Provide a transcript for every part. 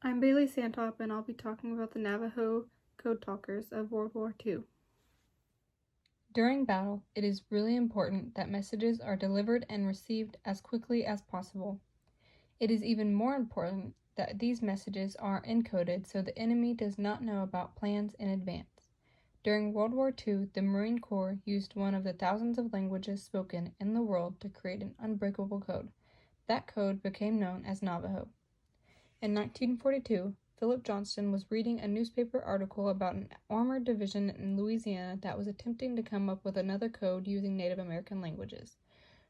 I'm Bailey Santop, and I'll be talking about the Navajo code talkers of World War II. During battle, it is really important that messages are delivered and received as quickly as possible. It is even more important that these messages are encoded so the enemy does not know about plans in advance. During World War II, the Marine Corps used one of the thousands of languages spoken in the world to create an unbreakable code. That code became known as Navajo. In 1942, Philip Johnston was reading a newspaper article about an armored division in Louisiana that was attempting to come up with another code using Native American languages.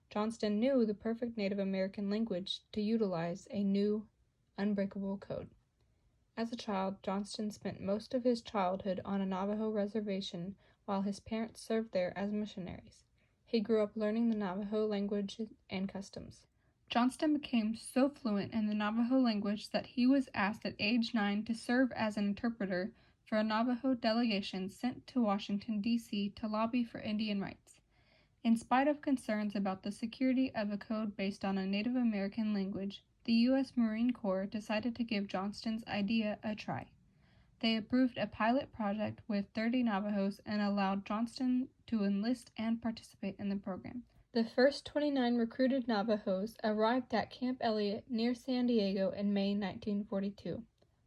Johnston knew the perfect Native American language to utilize a new, unbreakable code. As a child, Johnston spent most of his childhood on a Navajo reservation while his parents served there as missionaries. He grew up learning the Navajo language and customs. Johnston became so fluent in the Navajo language that he was asked at age 9 to serve as an interpreter for a Navajo delegation sent to Washington, D.C. to lobby for Indian rights. In spite of concerns about the security of a code based on a Native American language, the U.S. Marine Corps decided to give Johnston's idea a try. They approved a pilot project with 30 Navajos and allowed Johnston to enlist and participate in the program. The first 29 recruited Navajos arrived at Camp Elliott near San Diego in May 1942.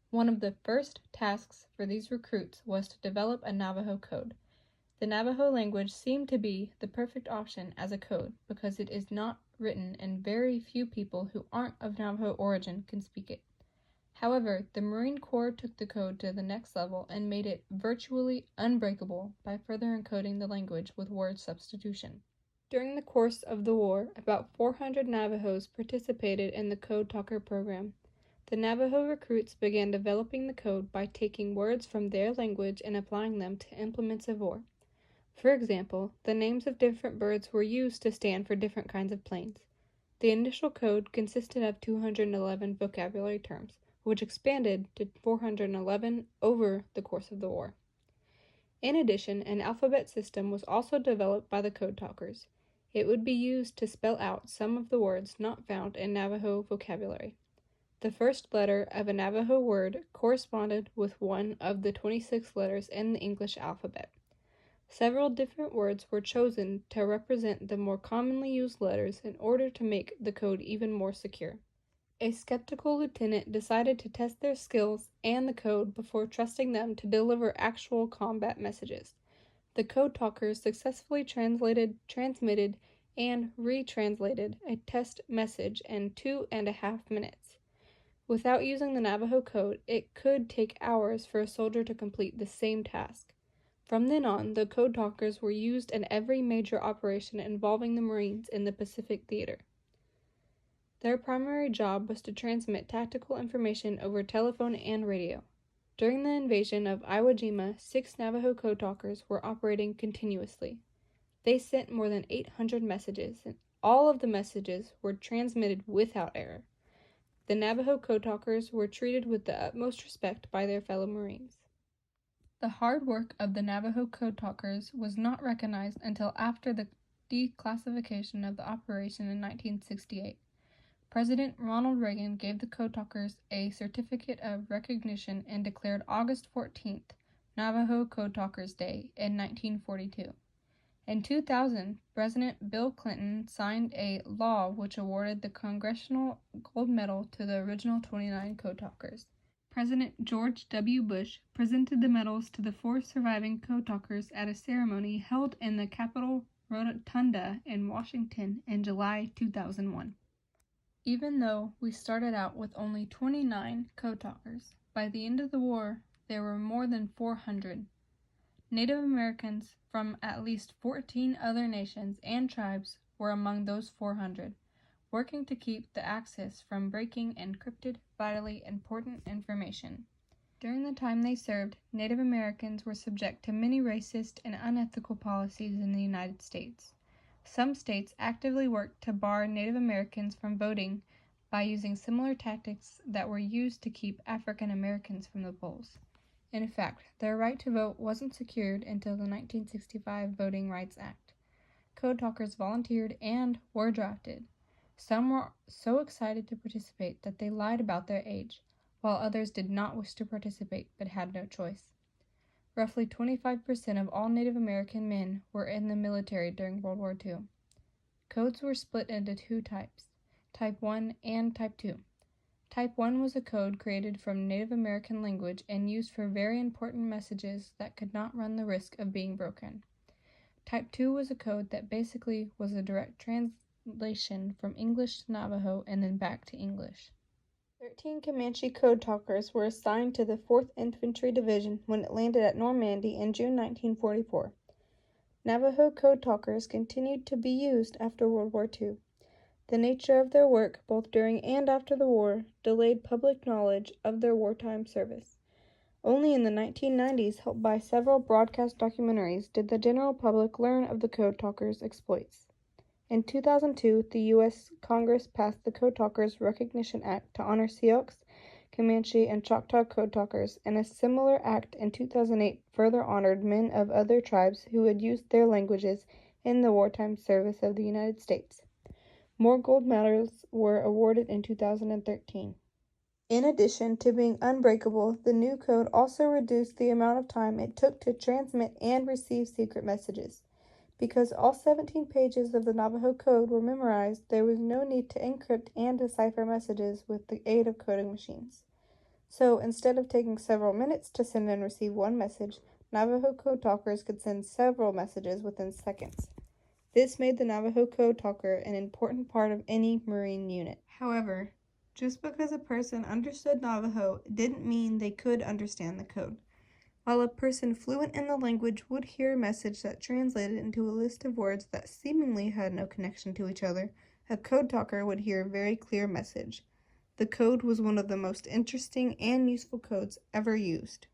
One of the first tasks for these recruits was to develop a Navajo code. The Navajo language seemed to be the perfect option as a code because it is not written and very few people who aren't of Navajo origin can speak it. However, the Marine Corps took the code to the next level and made it virtually unbreakable by further encoding the language with word substitution. During the course of the war, about 400 Navajos participated in the Code Talker program. The Navajo recruits began developing the code by taking words from their language and applying them to implements of war. For example, the names of different birds were used to stand for different kinds of planes. The initial code consisted of 211 vocabulary terms, which expanded to 411 over the course of the war. In addition, an alphabet system was also developed by the Code Talkers. It would be used to spell out some of the words not found in Navajo vocabulary. The first letter of a Navajo word corresponded with one of the 26 letters in the English alphabet. Several different words were chosen to represent the more commonly used letters in order to make the code even more secure. A skeptical lieutenant decided to test their skills and the code before trusting them to deliver actual combat messages. The Code Talkers successfully transmitted, and retranslated a test message in 2.5 minutes. Without using the Navajo code, it could take hours for a soldier to complete the same task. From then on, the Code Talkers were used in every major operation involving the Marines in the Pacific Theater. Their primary job was to transmit tactical information over telephone and radio. During the invasion of Iwo Jima, 6 Navajo Code Talkers were operating continuously. They sent more than 800 messages, and all of the messages were transmitted without error. The Navajo Code Talkers were treated with the utmost respect by their fellow Marines. The hard work of the Navajo Code Talkers was not recognized until after the declassification of the operation in 1968. President Ronald Reagan gave the Code Talkers a certificate of recognition and declared August 14th Navajo Code Talkers Day in 1942. In 2000, President Bill Clinton signed a law which awarded the Congressional Gold Medal to the original 29 Code Talkers. President George W. Bush presented the medals to the 4 surviving Code Talkers at a ceremony held in the Capitol Rotunda in Washington in July 2001. Even though we started out with only 29 Code Talkers, by the end of the war, there were more than 400. Native Americans from at least 14 other nations and tribes were among those 400, working to keep the Axis from breaking encrypted, vitally important information. During the time they served, Native Americans were subject to many racist and unethical policies in the United States. Some states actively worked to bar Native Americans from voting by using similar tactics that were used to keep African Americans from the polls. In fact, their right to vote wasn't secured until the 1965 Voting Rights Act. Code Talkers volunteered and were drafted. Some were so excited to participate that they lied about their age. while others did not wish to participate but had no choice. Roughly 25% of all Native American men were in the military during World War II. Codes were split into two types, Type 1 and Type 2. Type 1 was a code created from Native American language and used for very important messages that could not run the risk of being broken. Type 2 was a code that basically was a direct translation from English to Navajo and then back to English. 13 Comanche code talkers were assigned to the 4th Infantry Division when it landed at Normandy in June 1944. Navajo code talkers continued to be used after World War II. The nature of their work, both during and after the war, delayed public knowledge of their wartime service. Only in the 1990s, helped by several broadcast documentaries, did the general public learn of the code talkers' exploits. In 2002, the U.S. Congress passed the Code Talkers Recognition Act to honor Sioux, Comanche, and Choctaw code talkers, and a similar act in 2008 further honored men of other tribes who had used their languages in the wartime service of the United States. More gold medals were awarded in 2013. In addition to being unbreakable, the new code also reduced the amount of time it took to transmit and receive secret messages. Because all 17 pages of the Navajo code were memorized, there was no need to encrypt and decipher messages with the aid of coding machines. So, instead of taking several minutes to send and receive one message, Navajo code talkers could send several messages within seconds. This made the Navajo code talker an important part of any Marine unit. However, just because a person understood Navajo didn't mean they could understand the code. While a person fluent in the language would hear a message that translated into a list of words that seemingly had no connection to each other, a code talker would hear a very clear message. The code was one of the most interesting and useful codes ever used.